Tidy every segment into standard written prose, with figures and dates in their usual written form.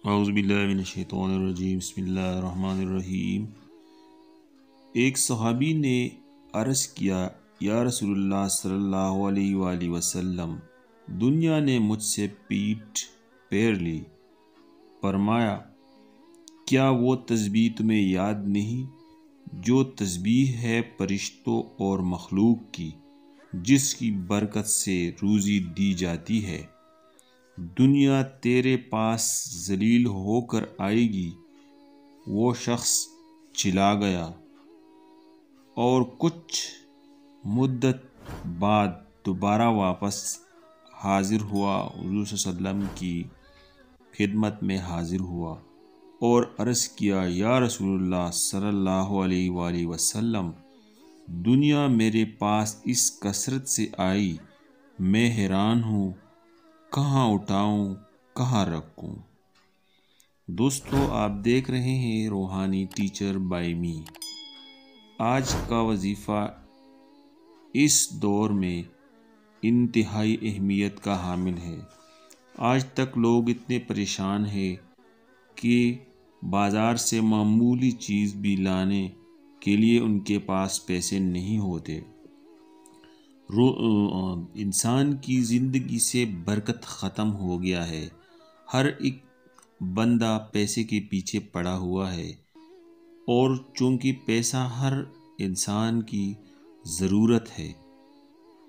اعوذ باللہ من الشیطان الرجیم، بسم اللہ الرحمن الرحیم۔ ایک صحابی نے عرض کیا، یا رسول اللہ صلی اللہ علیہ وآلہ وسلم، دنیا نے مجھ سے پیٹ پھیر لی۔ فرمایا، کیا وہ تسبیح تمہیں یاد نہیں جو تسبیح ہے فرشتوں اور مخلوق کی، جس کی برکت سے روزی دی جاتی ہے؟ دنیا تیرے پاس ذلیل ہو کر آئے گی۔ وہ شخص چلا گیا اور کچھ مدت بعد دوبارہ واپس حاضر ہوا، حضور صلی اللہ علیہ وسلم کی خدمت میں حاضر ہوا اور عرض کیا، یا رسول اللہ صلی اللہ علیہ وآلہ وسلم، دنیا میرے پاس اس کثرت سے آئی، میں حیران ہوں، کہاں اٹھاؤں کہاں رکھوں؟ دوستو، آپ دیکھ رہے ہیں روحانی ٹیچر بائی می۔ آج کا وظیفہ اس دور میں انتہائی اہمیت کا حامل ہے۔ آج تک لوگ اتنے پریشان ہیں کہ بازار سے معمولی چیز بھی لانے کے لیے ان کے پاس پیسے نہیں ہوتے۔ انسان کی زندگی سے برکت ختم ہو گیا ہے۔ ہر ایک بندہ پیسے کے پیچھے پڑا ہوا ہے، اور چونکہ پیسہ ہر انسان کی ضرورت ہے،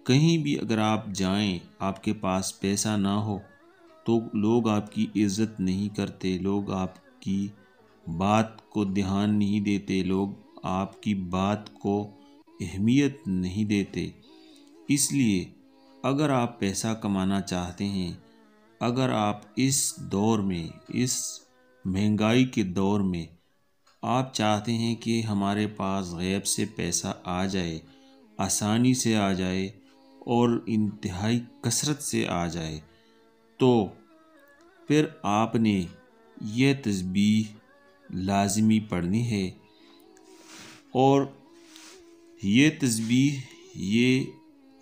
کہیں بھی اگر آپ جائیں آپ کے پاس پیسہ نہ ہو تو لوگ آپ کی عزت نہیں کرتے، لوگ آپ کی بات کو دھیان نہیں دیتے، لوگ آپ کی بات کو اہمیت نہیں دیتے۔ اس لیے اگر آپ پیسہ کمانا چاہتے ہیں، اگر آپ اس دور میں، اس مہنگائی کے دور میں آپ چاہتے ہیں کہ ہمارے پاس غیب سے پیسہ آ جائے، آسانی سے آ جائے اور انتہائی کثرت سے آ جائے، تو پھر آپ نے یہ تسبیح لازمی پڑھنی ہے۔ اور یہ تسبیح یہ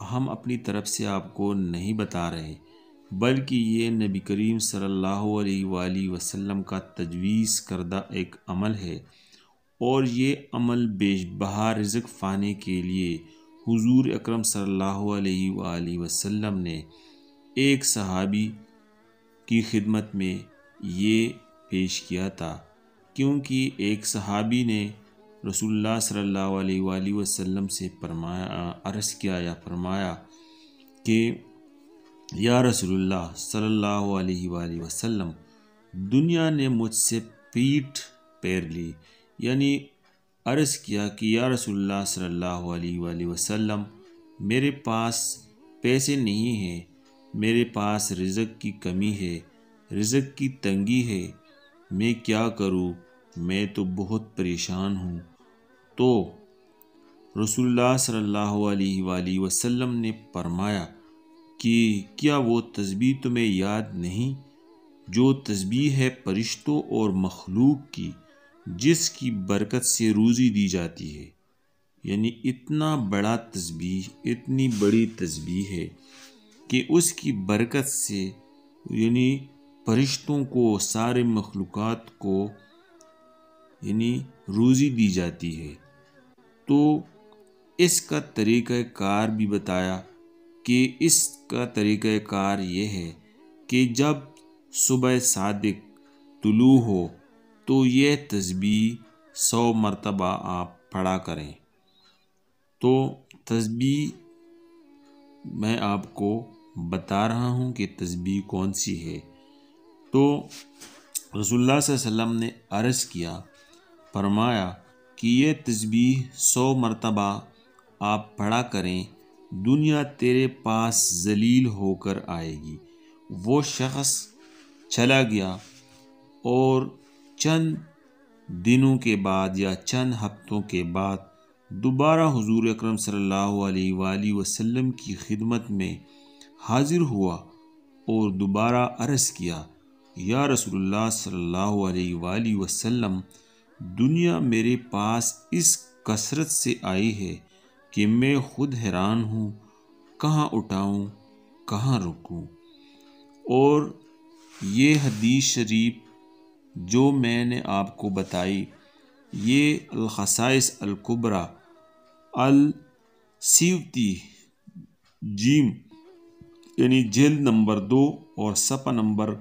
ہم اپنی طرف سے آپ کو نہیں بتا رہے، بلکہ یہ نبی کریم صلی اللہ علیہ وآلہ وسلم کا تجویز کردہ ایک عمل ہے، اور یہ عمل بیش بہا رزق پانے کے لیے حضور اکرم صلی اللہ علیہ وآلہ وسلم نے ایک صحابی کی خدمت میں یہ پیش کیا تھا، کیونکہ ایک صحابی نے رسول اللہ صلی اللہ علیہ وآلہ وسلم سے عرض کیا یا فرمایا کہ یا رسول اللہ صلی اللہ علیہ وآلہ وسلم، دنیا نے مجھ سے پیٹ پھیر لی، یعنی عرض کیا کہ یا رسول اللہ صلی اللہ علیہ وآلہ وسلم، میرے پاس پیسے نہیں ہیں، میرے پاس رزق کی کمی ہے، رزق کی تنگی ہے، میں کیا کروں، میں تو بہت پریشان ہوں۔ تو رسول اللہ صلی اللہ علیہ وآلہ وسلم نے فرمایا کہ کیا وہ تسبیح تمہیں یاد نہیں جو تسبیح ہے فرشتوں اور مخلوق کی، جس کی برکت سے روزی دی جاتی ہے؟ یعنی اتنا بڑا تسبیح، اتنی بڑی تسبیح ہے کہ اس کی برکت سے یعنی فرشتوں کو، سارے مخلوقات کو یعنی روزی دی جاتی ہے۔ تو اس کا طریقہ کار بھی بتایا کہ اس کا طریقہ کار یہ ہے کہ جب صبح صادق طلوع ہو تو یہ تسبیح 100 مرتبہ آپ پڑھا کریں۔ تو تسبیح میں آپ کو بتا رہا ہوں کہ تسبیح کون سی ہے۔ تو رسول اللہ صلی اللہ علیہ وسلم نے عرض کیا، فرمایا کہ یہ تسبیح 100 مرتبہ آپ پڑھا کریں، دنیا تیرے پاس ذلیل ہو کر آئے گی۔ وہ شخص چلا گیا اور چند دنوں کے بعد یا چند ہفتوں کے بعد دوبارہ حضور اکرم صلی اللہ علیہ وآلہ وسلم کی خدمت میں حاضر ہوا اور دوبارہ عرض کیا، یا رسول اللہ صلی اللہ علیہ وآلہ وسلم، دنیا میرے پاس اس کثرت سے آئی ہے کہ میں خود حیران ہوں، کہاں اٹھاؤں کہاں رکوں؟ اور یہ حدیث شریف جو میں نے آپ کو بتائی یہ الخصائص الکبریٰ السیوطی جیم یعنی جلد نمبر 2 اور صفحہ نمبر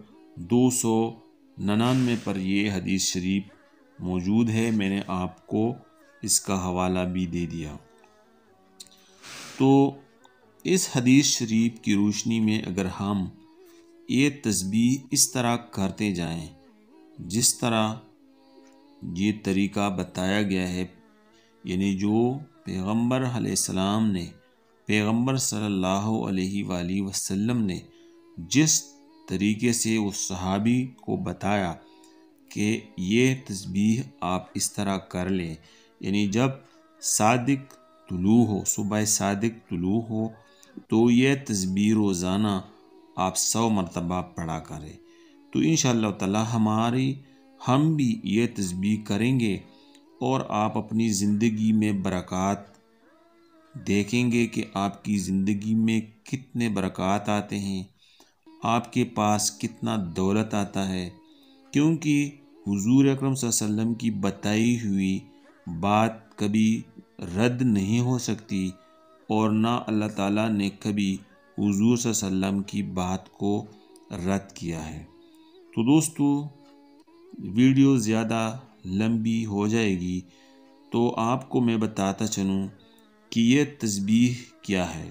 299 پر یہ حدیث شریف موجود ہے۔ میں نے آپ کو اس کا حوالہ بھی دے دیا۔ تو اس حدیث شریف کی روشنی میں اگر ہم یہ تسبیح اس طرح کرتے جائیں جس طرح یہ طریقہ بتایا گیا ہے، یعنی جو پیغمبر علیہ السلام نے، پیغمبر صلی اللہ علیہ وآلہ وسلم نے جس طریقے سے اس صحابی کو بتایا کہ یہ تسبیح آپ اس طرح کر لیں، یعنی جب صادق طلوع ہو، صبح صادق طلوع ہو تو یہ تسبیح روزانہ آپ 100 مرتبہ پڑھا کریں، تو انشاءاللہ تعالی ہم بھی یہ تسبیح کریں گے اور آپ اپنی زندگی میں برکات دیکھیں گے کہ آپ کی زندگی میں کتنے برکات آتے ہیں، آپ کے پاس کتنا دولت آتا ہے، کیونکہ حضور اکرم صلی اللہ علیہ وسلم کی بتائی ہوئی بات کبھی رد نہیں ہو سکتی، اور نہ اللہ تعالیٰ نے کبھی حضور صلی اللہ علیہ وسلم کی بات کو رد کیا ہے۔ تو دوستو ویڈیو زیادہ لمبی ہو جائے گی، تو آپ کو میں بتاتا چلوں کہ یہ تسبیح کیا ہے،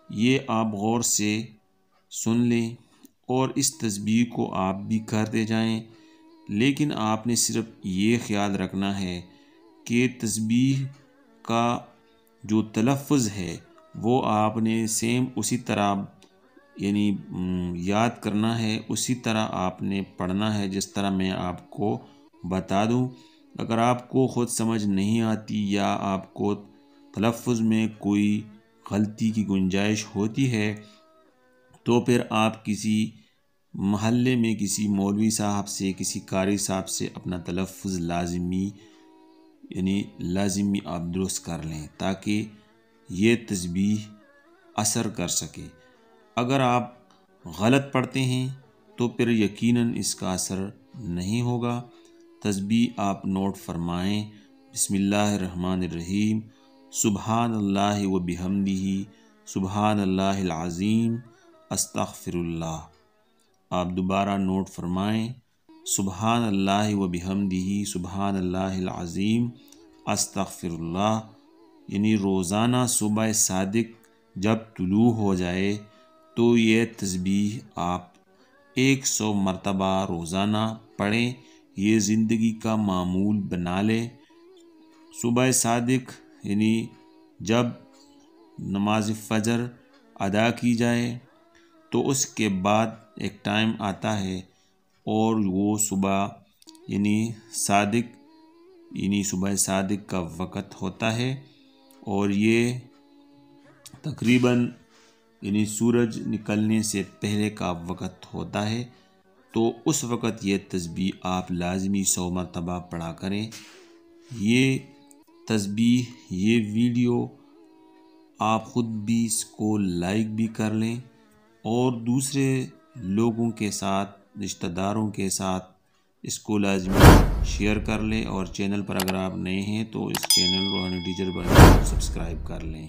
یہ آپ غور سے سن لیں اور اس تسبیح کو آپ بھی کرتے جائیں، لیکن آپ نے صرف یہ خیال رکھنا ہے کہ تسبیح کا جو تلفظ ہے وہ آپ نے سیم اسی طرح یعنی یاد کرنا ہے، اسی طرح آپ نے پڑھنا ہے جس طرح میں آپ کو بتا دوں۔ اگر آپ کو خود سمجھ نہیں آتی یا آپ کو تلفظ میں کوئی غلطی کی گنجائش ہوتی ہے تو پھر آپ کسی محلے میں کسی مولوی صاحب سے، کسی قاری صاحب سے اپنا تلفظ لازمی آپ درست کر لیں تاکہ یہ تسبیح اثر کر سکے۔ اگر آپ غلط پڑھتے ہیں تو پھر یقیناً اس کا اثر نہیں ہوگا۔ تسبیح آپ نوٹ فرمائیں: بسم اللہ الرحمن الرحیم، سبحان اللہ و بحمدہ، سبحان اللہ العظیم، استغفر اللہ۔ آپ دوبارہ نوٹ فرمائیں: سبحان اللہ و بحمدہ، سبحان اللہ العظیم، استغفر اللہ۔ یعنی روزانہ صبح صادق جب طلوع ہو جائے تو یہ تسبیح آپ 100 مرتبہ روزانہ پڑھیں، یہ زندگی کا معمول بنا لیں۔ صبح صادق یعنی جب نماز فجر ادا کی جائے تو اس کے بعد ایک ٹائم آتا ہے اور وہ صبح صبح صادق کا وقت ہوتا ہے، اور یہ تقریباً سورج نکلنے سے پہلے کا وقت ہوتا ہے، تو اس وقت یہ تسبیح آپ لازمی 100 مرتبہ پڑھا کریں۔ یہ تسبیح، یہ ویڈیو آپ خود بھی اس کو لائک بھی کر لیں اور دوسرے لوگوں کے ساتھ، رشتہ داروں کے ساتھ اس کو لازمی شیئر کر لیں، اور چینل پر اگر آپ نئے ہیں تو اس چینل روحانی ٹیچر پر سبسکرائب کر لیں۔